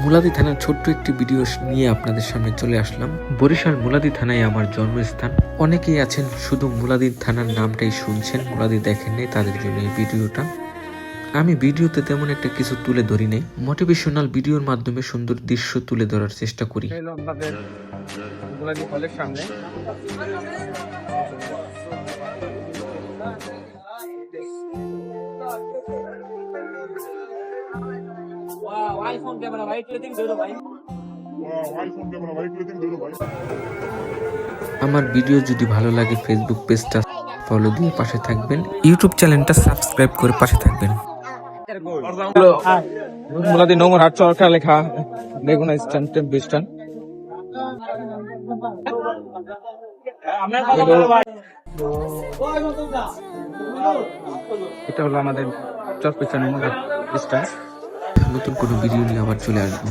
মুলাদি থানার ছোট্ট একটি ভিডিও নিয়ে আপনাদের সামনে চলে আসলাম। বরিশাল মুলাদি থানায় আমার জন্মস্থান। অনেকেই আছেন শুধু মুলাদি থানার নামটাই শুনছেন, মুলাদি দেখেন নাই, তাদের জন্য এই ভিডিওটা। আমি ভিডিওতে তেমন একটা কিছু তুলে ধরি নাই, মোটিভেশনাল ভিডিওর মাধ্যমে সুন্দর দৃশ্য তুলে ধরার চেষ্টা করি। আমার ভিডিও যদি ভালো লাগে ফেসবুক পেজটা ফলো দিয়ে পাশে থাকবেন, ইউটিউব চ্যানেলটা সাবস্ক্রাইব করে পাশে থাকবেন। মুলাদি নোংর হাট সরকার লেখা দেখুন স্ট্যান্ড স্ট্যান্ড এটা হলো আমাদের চরপেছানের স্ট্যান্ড। নতুন কোনো ভিডিও নিয়ে আবার চলে আসবো।